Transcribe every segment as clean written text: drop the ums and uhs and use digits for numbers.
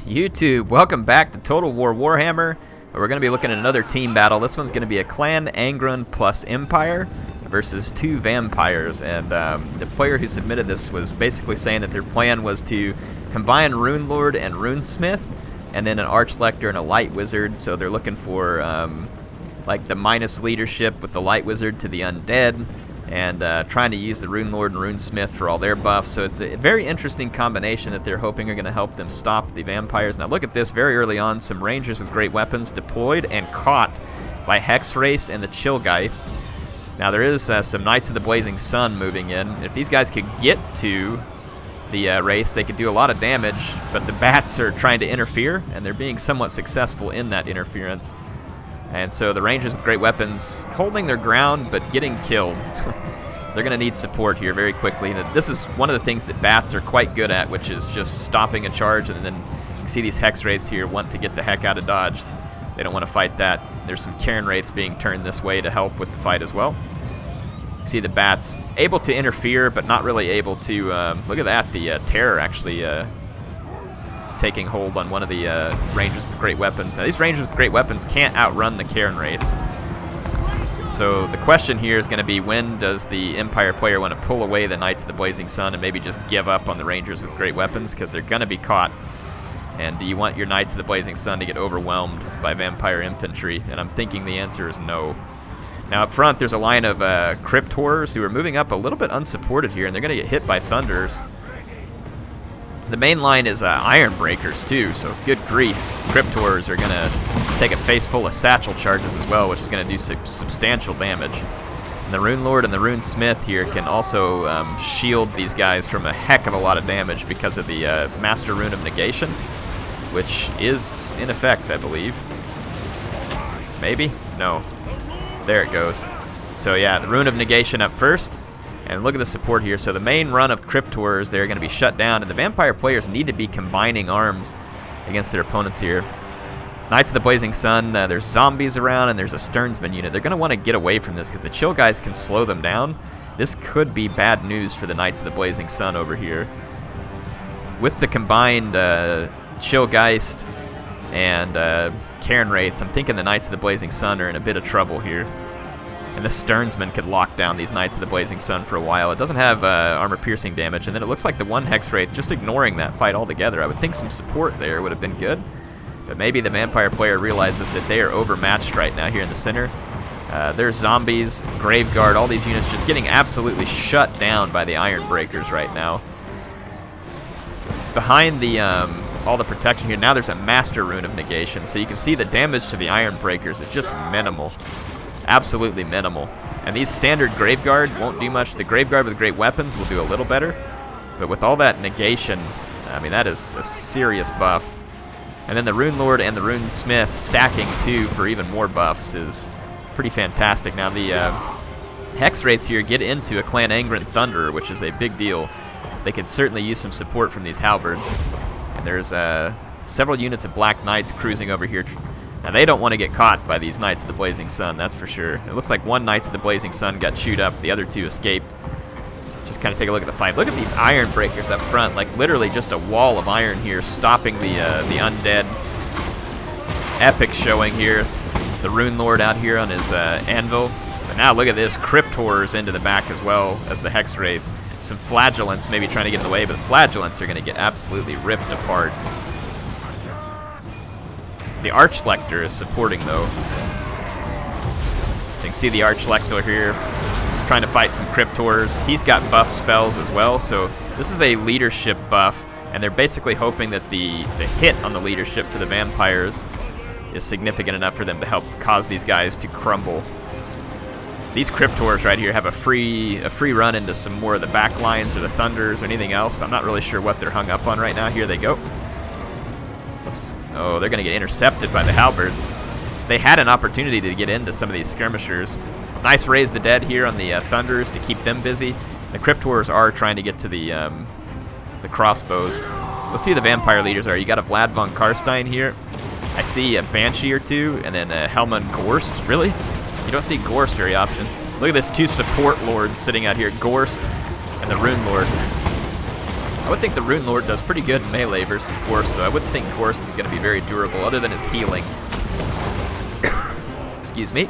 YouTube, welcome back to Total War Warhammer. We're going to be looking at another team battle. This one's going to be a Clan Angron plus Empire versus two vampires. And the player who submitted this was basically saying that their plan was to combine Rune Lord and Runesmith, and then an Archlector and a Light Wizard. So they're looking for like the minus leadership with the Light Wizard to the Undead, and trying to use the Rune Lord and Runesmith for all their buffs. So it's a very interesting combination that they're hoping are going to help them stop the vampires. Now look at this, very early on, some Rangers with great weapons deployed and caught by Hexwraiths and the Chillgeist. Now there is some Knights of the Blazing Sun moving in. If these guys could get to the Wraiths, they could do a lot of damage, but the Bats are trying to interfere, and they're being somewhat successful in that interference. And so the Rangers with great weapons holding their ground, but getting killed. They're going to need support here very quickly. This is one of the things that Bats are quite good at, which is just stopping a charge, and then you can see these Hex Wraiths here want to get the heck out of dodge. They don't want to fight that. There's some Cairn Wraiths being turned this way to help with the fight as well. You can see the Bats able to interfere, but not really able to... look at that, the Terror actually... taking hold on one of the Rangers with great weapons. Now these Rangers with great weapons can't outrun the Cairn Wraiths. So the question here is going to be, when does the Empire player want to pull away the Knights of the Blazing Sun and maybe just give up on the Rangers with great weapons, because they're going to be caught. And do you want your Knights of the Blazing Sun to get overwhelmed by Vampire Infantry? And I'm thinking the answer is no. Now up front there's a line of Crypt Horrors who are moving up a little bit unsupported here, and they're going to get hit by Thunders. The main line is Iron Breakers too, so good grief. Crypt Horrors are going to take a face full of satchel charges as well, which is going to do substantial damage. And the Rune Lord and the Runesmith here can also shield these guys from a heck of a lot of damage because of the Master Rune of Negation, which is in effect, I believe. Maybe? No. There it goes. So yeah, the Rune of Negation up first. And look at the support here. So the main run of Crypt Horrors, they're going to be shut down, and the Vampire players need to be combining arms against their opponents here. Knights of the Blazing Sun, there's zombies around, and there's a Sternsman unit. They're going to want to get away from this because the Chill guys can slow them down. This could be bad news for the Knights of the Blazing Sun over here. With the combined Chillgeist and Cairn Wraiths, I'm thinking the Knights of the Blazing Sun are in a bit of trouble here. And the Sternsman could lock down these Knights of the Blazing Sun for a while. It doesn't have armor-piercing damage, and then it looks like the one Hexwraith just ignoring that fight altogether. I would think some support there would have been good, but maybe the Vampire player realizes that they are overmatched right now here in the center. There's zombies, Graveguard, all these units just getting absolutely shut down by the Iron Breakers right now. Behind the all the protection here, now there's a Master Rune of Negation, so you can see the damage to the Iron Breakers is just minimal. Absolutely minimal. And these standard Graveguard won't do much. The Graveguard with great weapons will do a little better, but with all that negation, I mean, that is a serious buff. And then the Rune Lord and the Runesmith stacking too for even more buffs is pretty fantastic. Now the Hex Wraiths here get into a Clan Angron Thunderer, which is a big deal. They could certainly use some support from these Halberds. And there's several units of Black Knights cruising over here. Now they don't want to get caught by these Knights of the Blazing Sun, that's for sure. It looks like one Knights of the Blazing Sun got chewed up, the other two escaped. Just kind of take a look at the fight. Look at these Iron Breakers up front, like literally just a wall of iron here stopping the Undead. Epic showing here. The Rune Lord out here on his anvil. But now look at this, Crypt Horrors into the back as well as the Hex Wraiths. Some Flagellants maybe trying to get in the way, but the Flagellants are going to get absolutely ripped apart. The Archlector is supporting though. So you can see the Archlector here trying to fight some Crypt Horrors. He's got buff spells as well, so this is a leadership buff, and they're basically hoping that the hit on the leadership for the vampires is significant enough for them to help cause these guys to crumble. These Crypt Horrors right here have a free run into some more of the back lines or the Thunders or anything else. I'm not really sure what they're hung up on right now. Here they go. Oh, they're going to get intercepted by the Halberds. They had an opportunity to get into some of these skirmishers. Nice Raise the Dead here on the Thunders to keep them busy. The Crypt Horrors are trying to get to the crossbows. Let's see who the Vampire leaders are. You got a Vlad von Karstein here. I see a Banshee or two, and then a Helmund Gorst. Really? You don't see Gorst very often. Look at this, two support lords sitting out here. Gorst and the Rune Lord. I would think the Rune Lord does pretty good in melee versus Gorst, though. I wouldn't think Gorst is going to be very durable, other than his healing. Excuse me.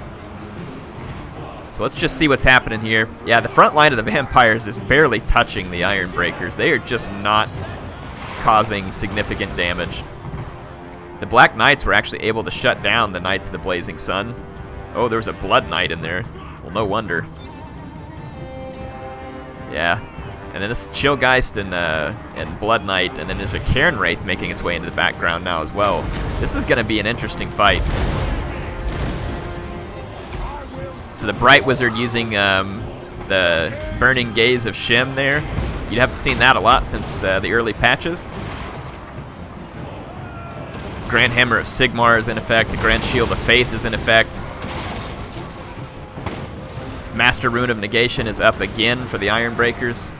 So let's just see what's happening here. Yeah, the front line of the vampires is barely touching the Iron Breakers. They are just not causing significant damage. The Black Knights were actually able to shut down the Knights of the Blazing Sun. Oh, there was a Blood Knight in there. Well, no wonder. Yeah. And then this Chillgeist and Blood Knight, and then there's a Cairn Wraith making its way into the background now as well. This is going to be an interesting fight. So the Bright Wizard using the Burning Gaze of Shem there. You haven't seen that a lot since the early patches. Grand Hammer of Sigmar is in effect. The Grand Shield of Faith is in effect. Master Rune of Negation is up again for the Iron Breakers.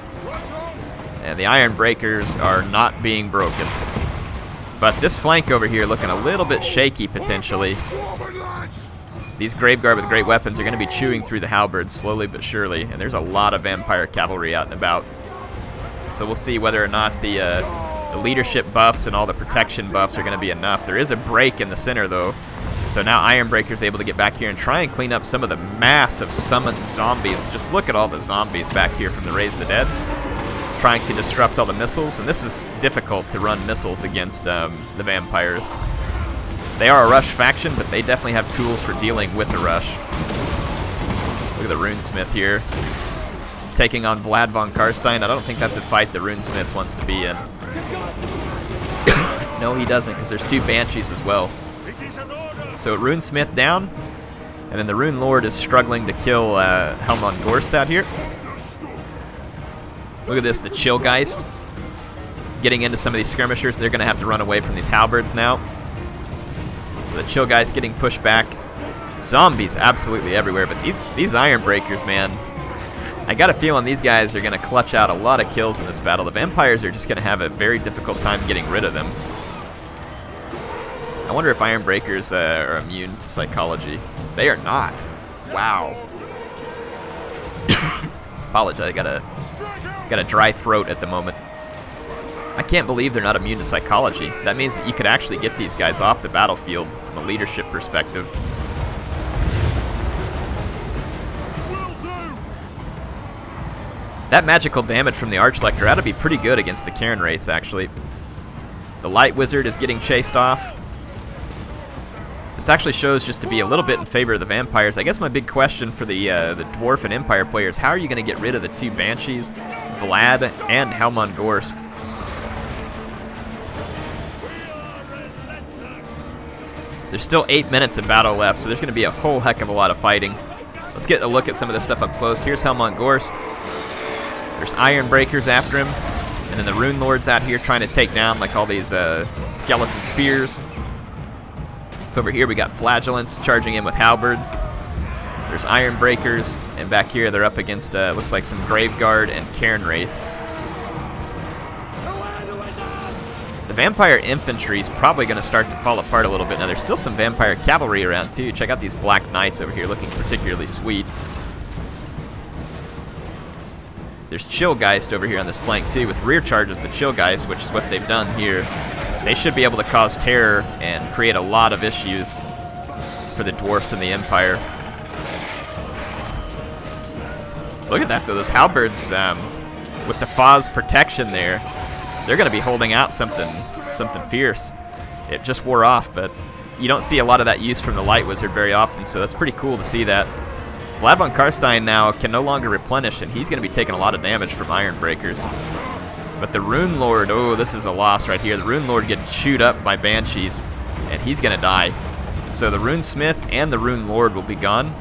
And the Iron Breakers are not being broken. But this flank over here looking a little bit shaky potentially. These Graveguard with great weapons are going to be chewing through the halberds slowly but surely. And there's a lot of vampire cavalry out and about. So we'll see whether or not the leadership buffs and all the protection buffs are going to be enough. There is a break in the center though. So now Iron Breaker's able to get back here and try and clean up some of the massive summoned zombies. Just look at all the zombies back here from the Raise the Dead. Trying to disrupt all the missiles. And this is difficult to run missiles against the vampires. They are a rush faction, but they definitely have tools for dealing with the rush. Look at the Runesmith here. Taking on Vlad von Karstein. I don't think that's a fight the Runesmith wants to be in. No, he doesn't, because there's two Banshees as well. So Runesmith down, and then the Rune Lord is struggling to kill Helmon Gorst out here. Look at this, the Chillgeist getting into some of these skirmishers. They're going to have to run away from these halberds now. So the Chillgeist getting pushed back. Zombies absolutely everywhere, but these Iron Breakers, man, I got a feeling these guys are going to clutch out a lot of kills in this battle. The vampires are just going to have a very difficult time getting rid of them. I wonder if Iron Breakers are immune to psychology. They are not. Wow. Apologize, I got a dry throat at the moment. I can't believe they're not immune to psychology. That means that you could actually get these guys off the battlefield from a leadership perspective. That magical damage from the Archlector ought to be pretty good against the Cairn Wraiths, actually. The Light Wizard is getting chased off. This actually shows just to be a little bit in favor of the vampires. I guess my big question for the Dwarf and Empire players, how are you going to get rid of the two Banshees, Vlad and Helmon Gorst? There's still 8 minutes of battle left, so there's going to be a whole heck of a lot of fighting. Let's get a look at some of this stuff up close. Here's Helmon Gorst. There's Iron Breakers after him. And then the Rune Lord's out here trying to take down like all these skeleton spears. So over here we got Flagellants charging in with halberds. There's Iron Breakers, and back here they're up against looks like some Graveguard and Cairn Wraiths. The Vampire Infantry is probably going to start to fall apart a little bit. Now there's still some Vampire Cavalry around too. Check out these Black Knights over here looking particularly sweet. There's Chillgeist over here on this flank too, with rear charges the Chillgeist, which is what they've done here. They should be able to cause terror and create a lot of issues for the Dwarfs and the Empire. Look at that though, those halberds with the Faz protection there, they're going to be holding out something fierce. It just wore off, but you don't see a lot of that use from the Light Wizard very often, so that's pretty cool to see that. Vlad von Karstein now can no longer replenish, and he's going to be taking a lot of damage from Iron Breakers. But the Rune Lord, oh, this is a loss right here. The Rune Lord getting chewed up by Banshees, and he's going to die. So the Rune Smith and the Rune Lord will be gone.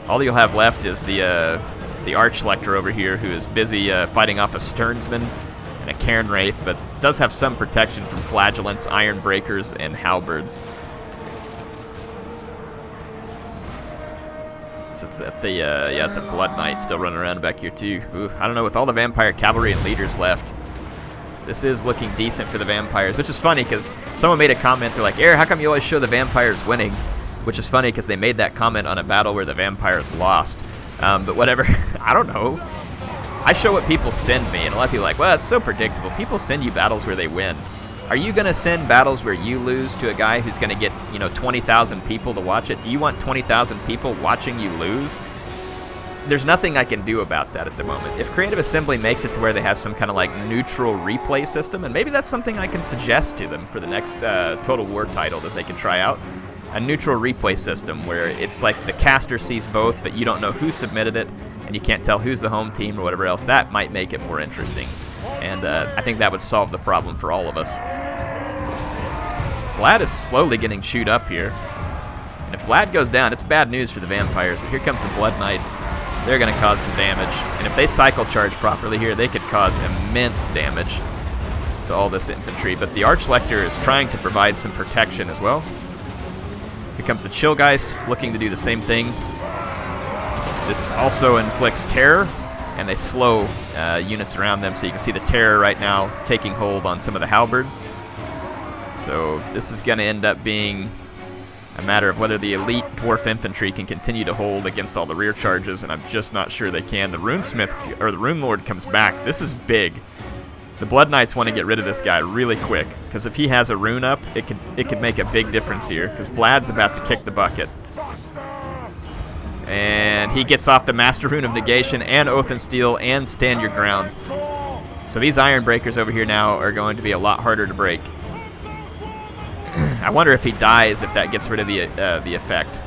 All you'll have left is the Archlector over here, who is busy fighting off a Sternsman and a Cairn Wraith, but does have some protection from Flagellants, Iron Breakers, and Halberds. It's at the yeah, it's a Blood Knight still running around back here too. Ooh, I don't know, with all the Vampire Cavalry and leaders left, this is looking decent for the Vampires, which is funny because someone made a comment, they're like, Air, how come you always show the Vampires winning? Which is funny because they made that comment on a battle where the Vampires lost. But whatever, I don't know. I show what people send me, and a lot of people are like, well, that's so predictable. People send you battles where they win. Are you going to send battles where you lose to a guy who's going to get, 20,000 people to watch it? Do you want 20,000 people watching you lose? There's nothing I can do about that at the moment. If Creative Assembly makes it to where they have some kind of like neutral replay system, and maybe that's something I can suggest to them for the next Total War title that they can try out, a neutral replay system where it's like the caster sees both, but you don't know who submitted it, and you can't tell who's the home team or whatever else. That might make it more interesting. And I think that would solve the problem for all of us. Vlad is slowly getting chewed up here. And if Vlad goes down, it's bad news for the vampires. But here comes the Blood Knights. They're going to cause some damage. And if they cycle charge properly here, they could cause immense damage to all this infantry. But the Archlector is trying to provide some protection as well. Here comes the Chillgeist, looking to do the same thing. This also inflicts terror, and they slow units around them, so you can see the terror right now taking hold on some of the halberds. So this is going to end up being a matter of whether the elite dwarf infantry can continue to hold against all the rear charges, and I'm just not sure they can. The Runesmith, or the Rune Lord, comes back. This is big. The Blood Knights want to get rid of this guy really quick, because if he has a rune up, it could make a big difference here, because Vlad's about to kick the bucket. And he gets off the Master Rune of Negation and Oath and Steel and Stand Your Ground. So these Iron Breakers over here now are going to be a lot harder to break. I wonder if he dies, if that gets rid of the effect.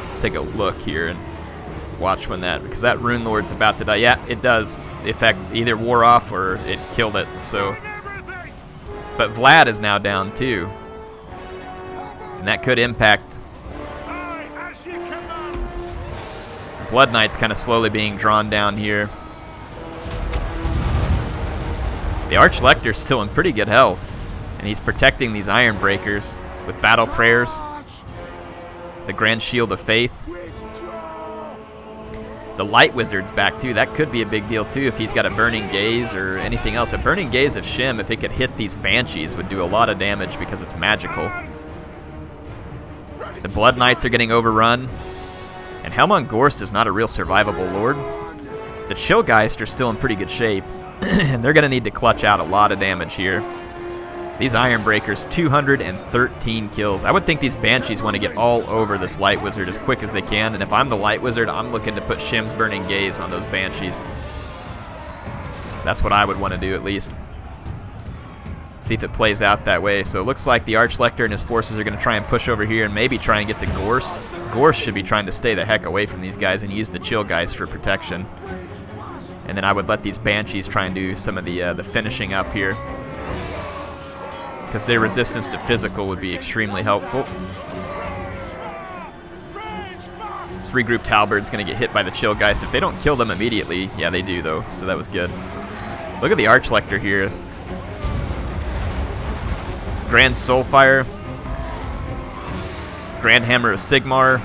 Let's take a look here and watch when that, because that Rune Lord's about to die. Yeah, it does. The effect either wore off or it killed it. So, but Vlad is now down too, and that could impact. Blood Knight's kind of slowly being drawn down here. The Archlector's still in pretty good health, and he's protecting these Iron Breakers with Battle Prayers, the Grand Shield of Faith. The Light Wizard's back too. That could be a big deal too if he's got a Burning Gaze or anything else. A Burning Gaze of Shim, if it could hit these Banshees, would do a lot of damage because it's magical. The Blood Knights are getting overrun. And Helmond Gorst is not a real survivable lord. The Chillgeist are still in pretty good shape, and they're going to need to clutch out a lot of damage here. These Iron Breakers, 213 kills. I would think these Banshees want to get all over this Light Wizard as quick as they can, and if I'm the Light Wizard, I'm looking to put Shim's Burning Gaze on those Banshees. That's what I would want to do at least. See if it plays out that way. So it looks like the Archlector and his forces are going to try and push over here and maybe try and get the Gorst. Gorst should be trying to stay the heck away from these guys and use the Chillgeist for protection. And then I would let these Banshees try and do some of the finishing up here, because their resistance to physical would be extremely helpful. This regrouped Halberd's going to get hit by the Chillgeist. If they don't kill them immediately, yeah, they do though, so that was good. Look at the Archlector here. Grand Soulfire, Grand Hammer of Sigmar.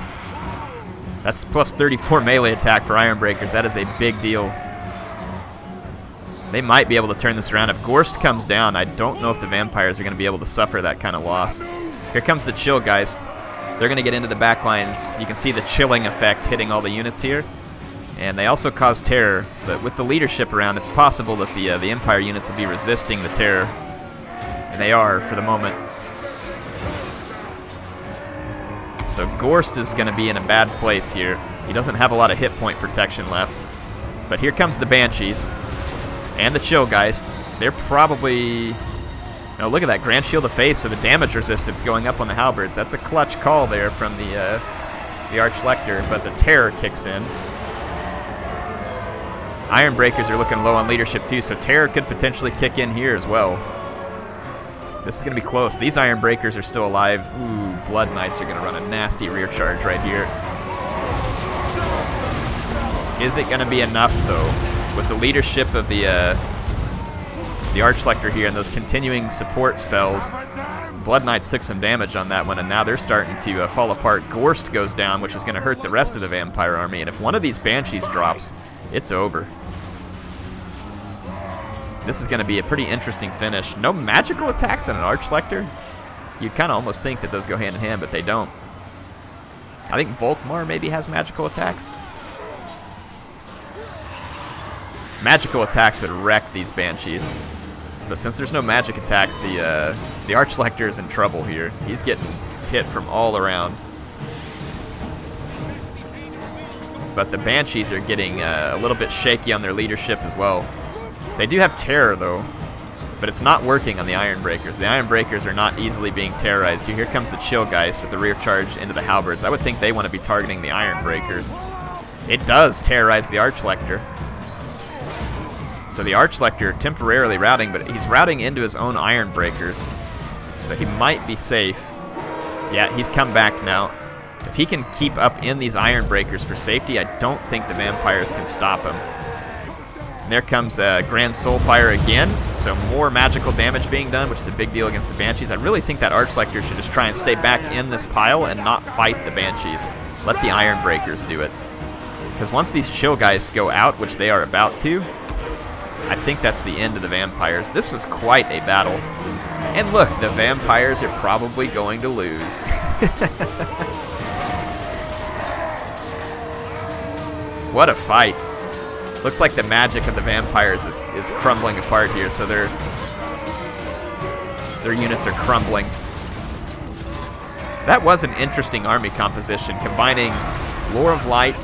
That's plus 34 melee attack for Iron Breakers. That is a big deal. They might be able to turn this around. If Gorst comes down, I don't know if the Vampires are going to be able to suffer that kind of loss. Here comes the Chillgeist. They're going to get into the back lines. You can see the chilling effect hitting all the units here. And they also cause terror, but with the leadership around, it's possible that the Empire units will be resisting the terror. And they are for the moment. So Gorst is going to be in a bad place here. He doesn't have a lot of hit point protection left. But here comes the Banshees and the Chillgeist. They're probably... Oh, look at that Grand Shield of Faith, so the damage resistance going up on the Halberds. That's a clutch call there from the Archlector, but the terror kicks in. Iron Breakers are looking low on leadership too, so terror could potentially kick in here as well. This is going to be close. These Iron Breakers are still alive. Ooh, Blood Knights are going to run a nasty rear charge right here. Is it going to be enough, though? With the leadership of the Archlector here and those continuing support spells, Blood Knights took some damage on that one, and now they're starting to fall apart. Gorst goes down, which is going to hurt the rest of the Vampire army, and if one of these Banshees drops, it's over. This is going to be a pretty interesting finish. No magical attacks on an Archlector? You'd kind of almost think that those go hand in hand, but they don't. I think Volkmar maybe has magical attacks. Magical attacks would wreck these Banshees. But since there's no magic attacks, the Archlector is in trouble here. He's getting hit from all around. But the Banshees are getting a little bit shaky on their leadership as well. They do have terror, though, but it's not working on the Ironbreakers. The Ironbreakers are not easily being terrorized. Here comes the Chillgeist with the rear charge into the Halberds. I would think they want to be targeting the Ironbreakers. It does terrorize the Archlector. So the Archlector temporarily routing, but he's routing into his own Ironbreakers. So he might be safe. Yeah, he's come back now. If he can keep up in these Ironbreakers for safety, I don't think the Vampires can stop him. And there comes Grand Soulfire again, so more magical damage being done, which is a big deal against the Banshees. I really think that Archlector should just try and stay back in this pile and not fight the Banshees. Let the Ironbreakers do it. Because once these Chillgeists go out, which they are about to, I think that's the end of the Vampires. This was quite a battle. And look, the Vampires are probably going to lose. What a fight. Looks like the magic of the Vampires is crumbling apart here, so their units are crumbling. That was an interesting army composition, combining Lore of Light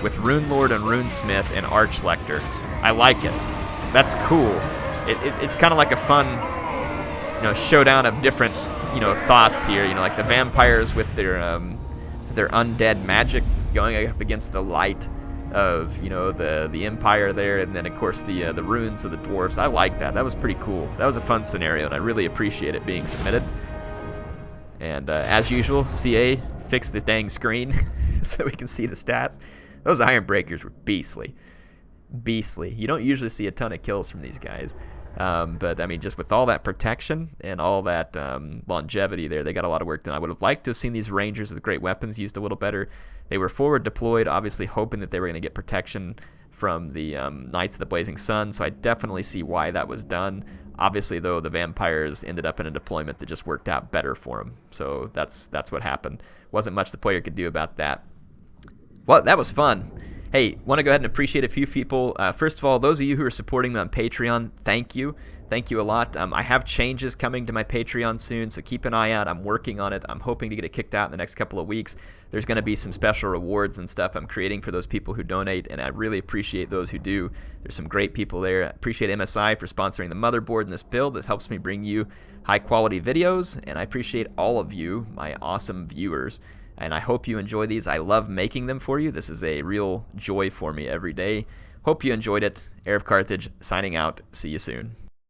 with Rune Lord and Runesmith and Archlector. I like it. That's cool. It's kind of like a fun, showdown of different, thoughts here. Like the Vampires with their undead magic going up against the light of the Empire there, and then of course the runes of the Dwarves. I like that. That was pretty cool. That was a fun scenario, and I really appreciate it being submitted. And as usual, CA fixed this dang screen so we can see the stats. Those Ironbreakers were beastly. Beastly. You don't usually see a ton of kills from these guys. But, I mean, just with all that protection and all that longevity there, they got a lot of work done. I would have liked to have seen these Rangers with great weapons used a little better. They were forward deployed, obviously hoping that they were going to get protection from the Knights of the Blazing Sun, so I definitely see why that was done. Obviously, though, the Vampires ended up in a deployment that just worked out better for them. So that's what happened. Wasn't much the player could do about that. Well, that was fun. Hey, want to go ahead and appreciate a few people. First of all, those of you who are supporting me on Patreon, thank you. Thank you a lot. I have changes coming to my Patreon soon, so keep an eye out. I'm working on it. I'm hoping to get it kicked out in the next couple of weeks. There's going to be some special rewards and stuff I'm creating for those people who donate, and I really appreciate those who do. There's some great people there. I appreciate MSI for sponsoring the motherboard in this build. This helps me bring you high-quality videos, and I appreciate all of you, my awesome viewers. And I hope you enjoy these. I love making them for you. This is a real joy for me every day. Hope you enjoyed it. HeirofCarthage signing out. See you soon.